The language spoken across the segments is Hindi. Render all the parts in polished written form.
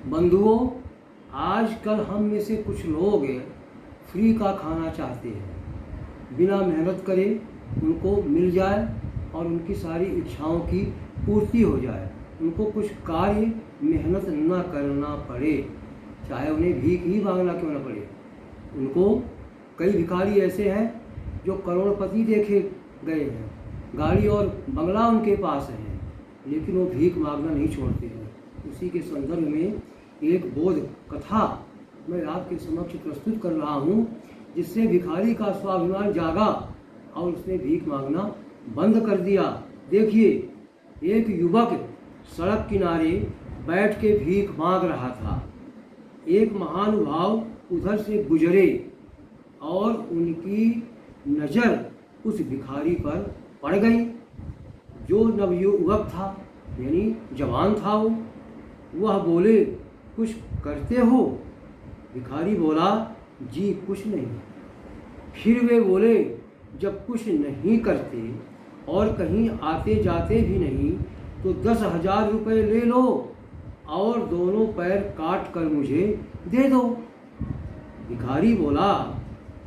बंधुओं, आजकल हम में से कुछ लोग फ्री का खाना चाहते हैं, बिना मेहनत करे उनको मिल जाए और उनकी सारी इच्छाओं की पूर्ति हो जाए, उनको कुछ कार्य मेहनत न करना पड़े, चाहे उन्हें भीख ही मांगना क्यों न पड़े। उनको कई भिखारी ऐसे हैं जो करोड़पति देखे गए हैं, गाड़ी और बंगला उनके पास है, लेकिन वो भीख मांगना नहीं छोड़ते हैं। उसी के संदर्भ में एक बोध कथा मैं आपके समक्ष प्रस्तुत कर रहा हूँ, जिससे भिखारी का स्वाभिमान जागा और उसने भीख मांगना बंद कर दिया। देखिए, एक युवक सड़क किनारे बैठ के भीख मांग रहा था। एक महानुभाव उधर से गुजरे और उनकी नज़र उस भिखारी पर पड़ गई। जो नवयुवक था, यानी जवान था, वह बोले, कुछ करते हो? भिखारी बोला, जी कुछ नहीं। फिर वे बोले, जब कुछ नहीं करते और कहीं आते जाते भी नहीं तो 10,000 रुपये ले लो और दोनों पैर काट कर मुझे दे दो। भिखारी बोला,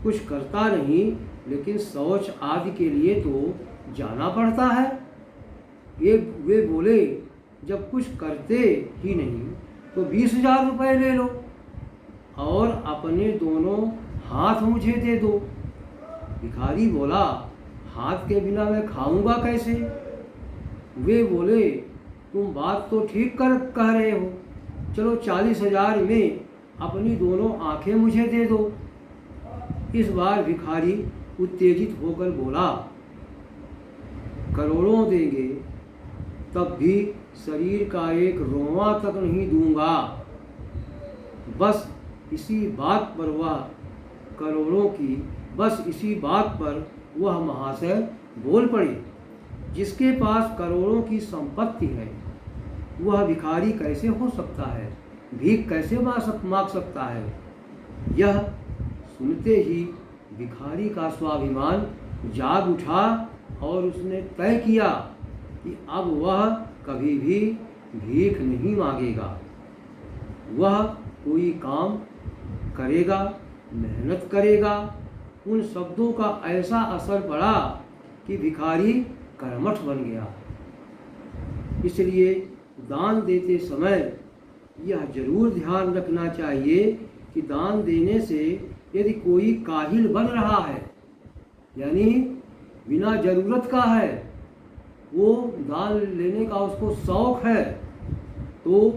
कुछ करता नहीं, लेकिन शौच आदि के लिए तो जाना पड़ता है। वे बोले, जब कुछ करते ही नहीं तो 20,000 रुपये ले लो और अपने दोनों हाथ मुझे दे दो। भिखारी बोला, हाथ के बिना मैं खाऊंगा कैसे? वे बोले, तुम बात तो ठीक कह रहे हो, चलो 40,000 में अपनी दोनों आंखें मुझे दे दो। इस बार भिखारी उत्तेजित होकर बोला, करोड़ों देंगे तब भी शरीर का एक रोंवा तक नहीं दूंगा। बस इसी बात पर वह महाशय बोल पड़े, जिसके पास करोड़ों की संपत्ति है वह भिखारी कैसे हो सकता है, भीख कैसे मांग सकता है। यह सुनते ही भिखारी का स्वाभिमान जाग उठा और उसने तय किया कि अब वह कभी भी भीख नहीं मांगेगा। वह कोई काम करेगा, मेहनत करेगा। उन शब्दों का ऐसा असर पड़ा कि भिखारी कर्मठ बन गया। इसलिए दान देते समय यह जरूर ध्यान रखना चाहिए कि दान देने से यदि कोई काहिल बन रहा है, यानी बिना जरूरत का है, वो दान लेने का उसको शौक है, तो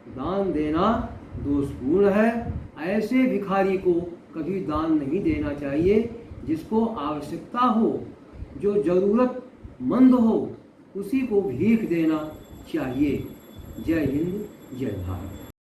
दान देना दोषपूर्ण है। ऐसे भिखारी को कभी दान नहीं देना चाहिए। जिसको आवश्यकता हो, जो ज़रूरतमंद हो, उसी को भीख देना चाहिए। जय हिंद, जय भारत।